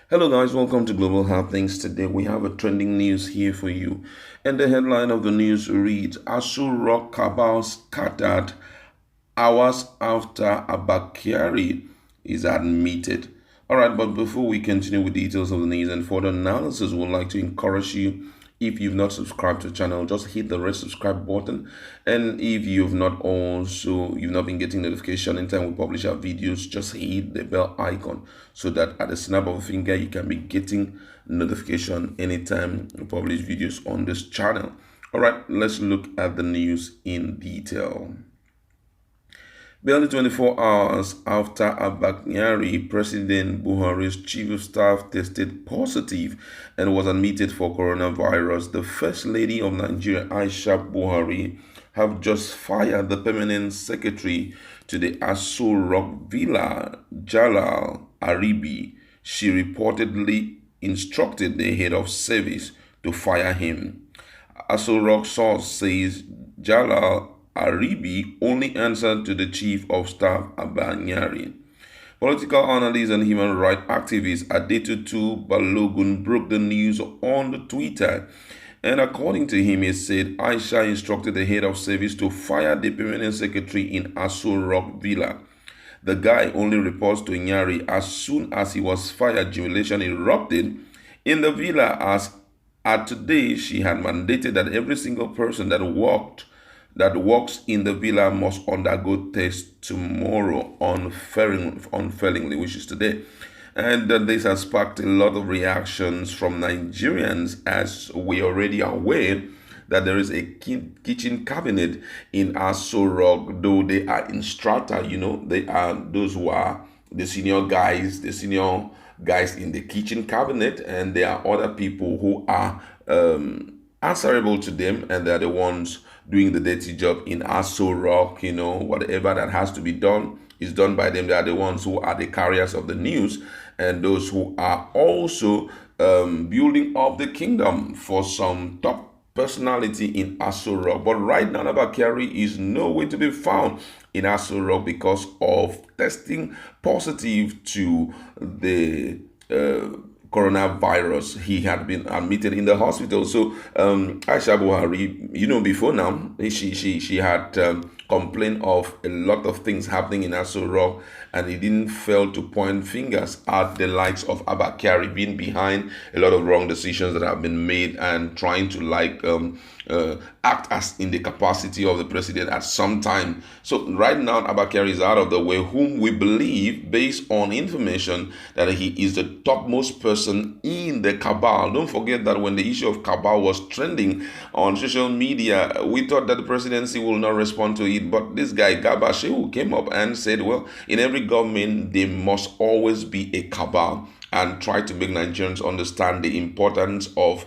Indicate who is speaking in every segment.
Speaker 1: Hello guys, welcome to Global Happenings. Today we have a trending news here for you. And the headline of the news reads, ASO Rock Cabal scattered hours after Abba Kyari is admitted. Alright, but before we continue with details of the news and further analysis, we would like to encourage you, if you've not subscribed to the channel, just hit the red subscribe button. And if you've not been getting notification anytime we publish our videos, just hit the bell icon so that at the snap of a finger you can be getting notification anytime we publish videos on this channel. All right, let's look at the news in detail. Barely 24 hours after Abba Kyari, President Buhari's chief of staff tested positive and was admitted for coronavirus, the First Lady of Nigeria, Aisha Buhari, have just fired the permanent secretary to the ASO Rock Villa, Jalal Aribi. She reportedly instructed the head of service to fire him. ASO Rock source says Jalal Aribi only answered to the Chief of Staff, Abba Kyari. Political analyst and human rights activist Adetutu Balogun broke the news on the Twitter. And according to him, he said Aisha instructed the head of service to fire the permanent secretary in ASO Rock Villa. The guy only reports to Kyari. As soon as he was fired, jubilation erupted in the villa as at today she had mandated that every single person that walks in the villa must undergo test tomorrow unfailingly, which is today. And this has sparked a lot of reactions from Nigerians, as we already are aware that there is a kitchen cabinet in ASO Rock, though they are in strata, they are those who are the senior guys in the kitchen cabinet, and there are other people who are answerable to them, and they're the ones doing the dirty job in ASO Rock. Whatever that has to be done is done by them. They are the ones who are the carriers of the news, and those who are also building up the kingdom for some top personality in ASO Rock. But right now, Abba Kyari is nowhere to be found in ASO Rock because of testing positive to the coronavirus. He had been admitted in the hospital. So Aisha Buhari, before now, she had complained of a lot of things happening in ASO Rock, and he didn't fail to point fingers at the likes of Abba Kyari being behind a lot of wrong decisions that have been made and trying to act as in the capacity of the president at some time. So right now, Abba Kyari is out of the way, whom we believe, based on information, that he is the topmost person in the cabal. Don't forget that when the issue of cabal was trending on social media, we thought that the presidency will not respond to it. But this guy, Garba Shehu, came up and said, well, in every government, there must always be a cabal, and try to make Nigerians understand the importance of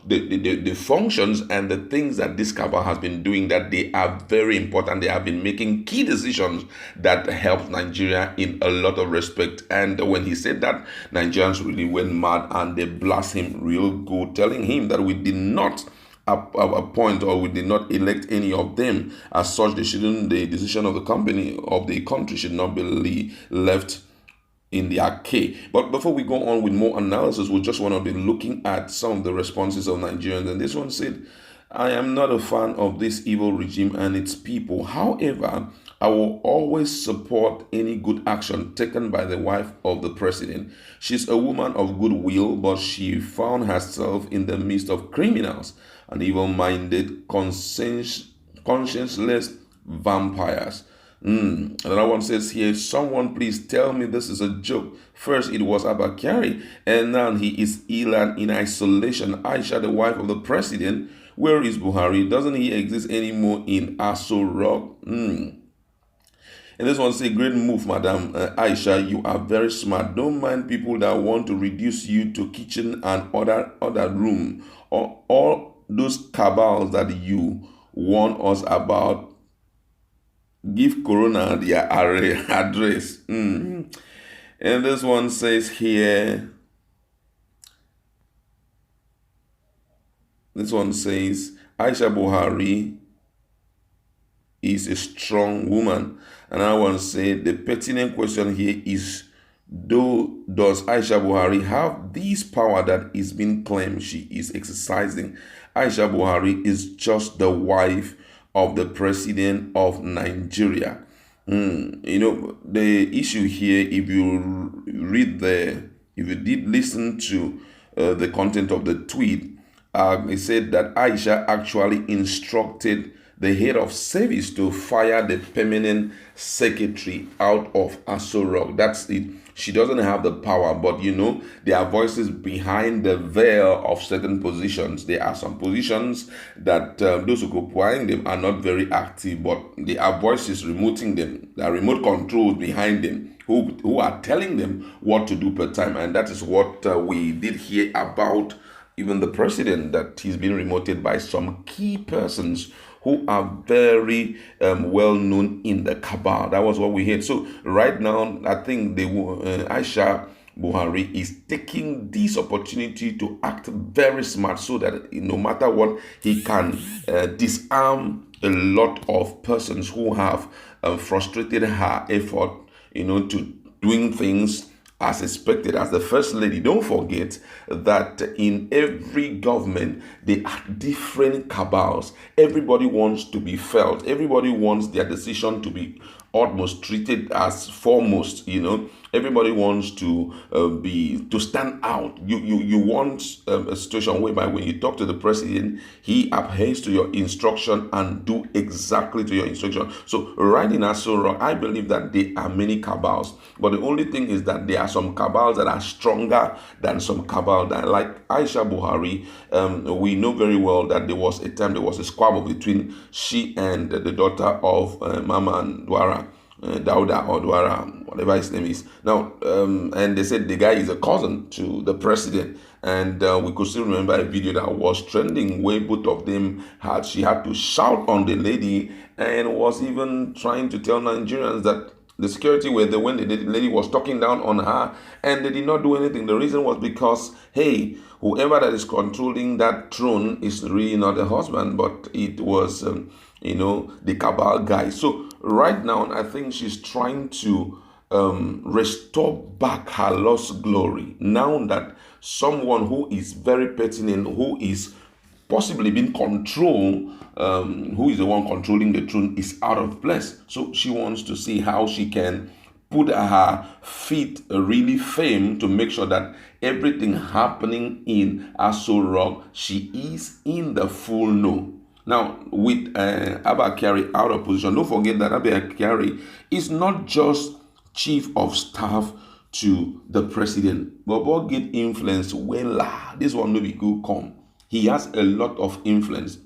Speaker 1: the functions and the things that this cabal has been doing, that they are very important. They have been making key decisions that help Nigeria in a lot of respect. And when he said that, Nigerians really went mad and they blast him real good, telling him that we did not appoint, or we did not elect any of them. As such, the decision of the country should not be left in the arcade. But before we go on with more analysis, we just want to be looking at some of the responses of Nigerians. And this one said, I am not a fan of this evil regime and its people. However, I will always support any good action taken by the wife of the president. She's a woman of goodwill, but she found herself in the midst of criminals and evil-minded, conscienceless vampires. Another one says here, someone please tell me this is a joke. First it was Abba Kyari, and now he is ill and in isolation. Aisha, the wife of the president, where is Buhari? Doesn't he exist anymore in ASO Rock? And this one say, great move, Madam Aisha. You are very smart. Don't mind people that want to reduce you to kitchen and other room, or all those cabals that you warn us about. Give Corona their address. And this one says here, Aisha Buhari is a strong woman. Another one said, the pertinent question here is, Though does Aisha Buhari have this power that is being claimed she is exercising? Aisha Buhari is just the wife of the president of Nigeria. The issue here, if you if you did listen to the content of the tweet, it said that Aisha actually instructed the head of service to fire the permanent secretary out of ASO Rock. That's it. She doesn't have the power, but there are voices behind the veil of certain positions. There are some positions that those who occupying them are not very active, but there are voices remoting them. There are remote controls behind them who are telling them what to do per time. And that is what we did hear about even the president, that he's been remoted by some key persons who are very well known in the cabal. That was what we heard. So right now, I think Aisha Buhari is taking this opportunity to act very smart, so that no matter what, he can disarm a lot of persons who have frustrated her effort, to doing things as expected as the first lady. Don't forget that in every government there are different cabals. Everybody wants to be felt. Everybody wants their decision to be almost treated as foremost. Everybody wants to stand out. You want a situation whereby when you talk to the president, he adheres to your instruction and do exactly to your instruction. So right in ASO Rock, I believe that there are many cabals, but the only thing is that there are some cabals that are stronger than some cabal that, like Aisha Buhari. We know very well that there was a squabble between she and the daughter of Mama and Dwara. Dauda or Dwara, whatever his name is. Now, and they said the guy is a cousin to the president. And we could still remember a video that was trending where both of them she had to shout on the lady and was even trying to tell Nigerians that the security were there when the lady was talking down on her, and they did not do anything. The reason was because, hey, whoever that is controlling that throne is really not the husband, but it was, the cabal guy. So right now, I think she's trying to restore back her lost glory. Now that someone who is very pertinent, who is possibly being controlled, who is the one controlling the throne, is out of place. So she wants to see how she can put her feet really firm to make sure that everything happening in ASO Rock, she is in the full know. Now, with Abba Kyari out of position, don't forget that Abba Kyari is not just chief of staff to the president, but get influence. Well, this one no be good come. He has a lot of influence.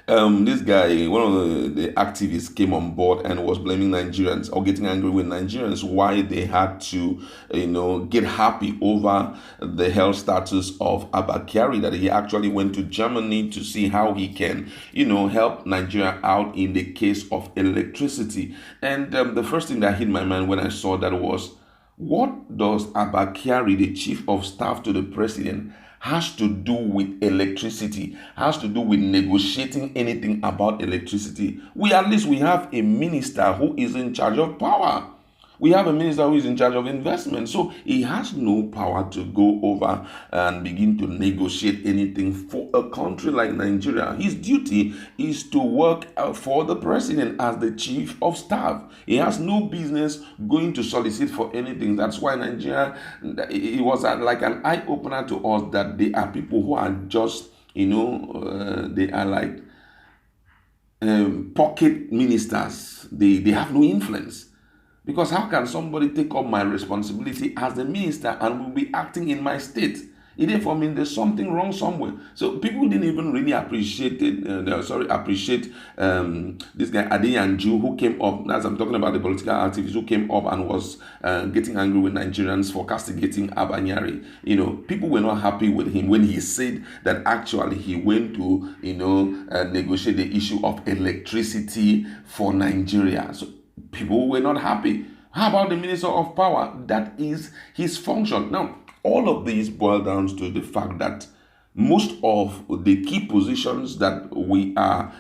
Speaker 1: This guy, one of the activists, came on board and was blaming Nigerians, or getting angry with Nigerians, why they had to, get happy over the health status of Abba Kyari, that he actually went to Germany to see how he can, help Nigeria out in the case of electricity. And the first thing that hit my mind when I saw that was, what does Abba Kyari, the chief of staff to the president, has to do with electricity, has to do with negotiating anything about electricity? We have a minister who is in charge of power. We have a minister who is in charge of investment. So he has no power to go over and begin to negotiate anything for a country like Nigeria. His duty is to work for the president as the chief of staff. He has no business going to solicit for anything. That's why Nigeria, it was like an eye-opener to us that there are people who are just, they are like pocket ministers. They have no influence. Because how can somebody take up my responsibility as the minister and will be acting in my state? It therefore means there's something wrong somewhere. So people didn't even really appreciate this guy Adeyanju, who came up, as I'm talking about the political activist who came up and was getting angry with Nigerians for castigating Abba Kyari. People were not happy with him when he said that actually he went to negotiate the issue of electricity for Nigeria. So people were not happy. How about the Minister of Power? That is his function. Now, all of these boil down to the fact that most of the key positions that we are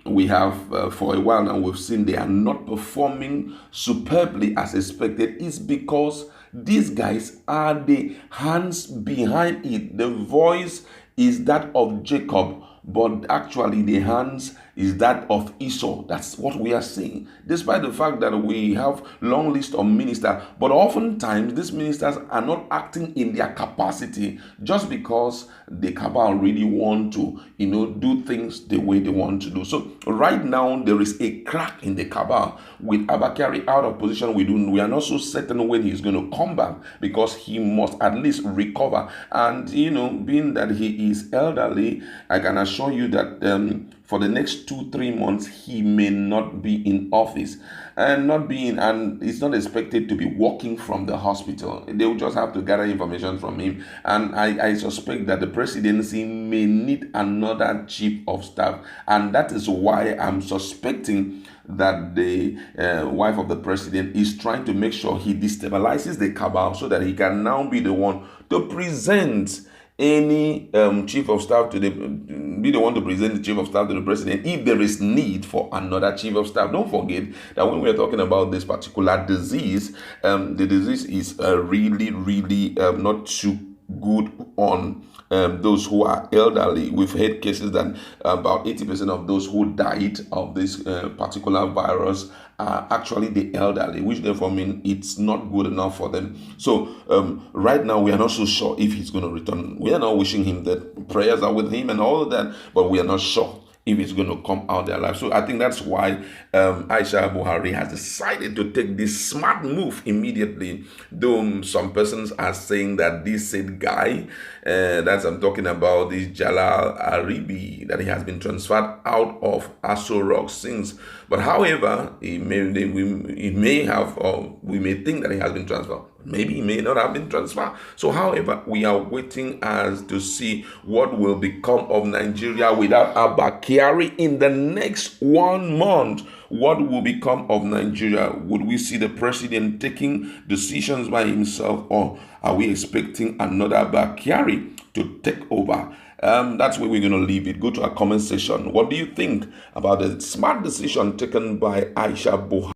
Speaker 1: we have for a while now, we've seen they are not performing superbly as expected, is because these guys are the hands behind it. The voice is that of Jacob, but actually the hands is that of Esau. That's what we are seeing. Despite the fact that we have long list of ministers, but oftentimes these ministers are not acting in their capacity just because the cabal really want to, do things the way they want to do. So right now there is a crack in the cabal with Abba Kyari out of position. We are not so certain when he's going to come back, because he must at least recover. And being that he is elderly, I can assure you that for the next 2-3 months he may not be in office, and it's not expected to be working from the hospital. They will just have to gather information from him, and I suspect that the presidency may need another chief of staff, and that is why I'm suspecting that the wife of the president is trying to make sure he destabilizes the cabal, so that he can now be the one to present any chief of staff to be the one to present the chief of staff to the president if there is need for another chief of staff. Don't forget that when we are talking about this particular disease, the disease is really not too good on those who are elderly. We've had cases that about 80% of those who died of this particular virus are actually the elderly, which therefore means it's not good enough for them. So right now we are not so sure if he's going to return. We are not wishing him that, prayers are with him and all of that, but we are not sure if it's going to come out their life. So I think that's why Aisha Buhari has decided to take this smart move immediately. Though some persons are saying that this said guy, that's I'm talking about, this Jalal Aribi, that he has been transferred out of ASO Rock since. But however, we may think that he has been transferred. Maybe he may not have been transferred. So however, we are waiting as to see what will become of Nigeria without Abba Kyari in the next 1 month. What will become of Nigeria? Would we see the president taking decisions by himself, or are we expecting another Abba Kyari to take over? That's where we're going to leave it. Go to our comment section. What do you think about the smart decision taken by Aisha Buhari?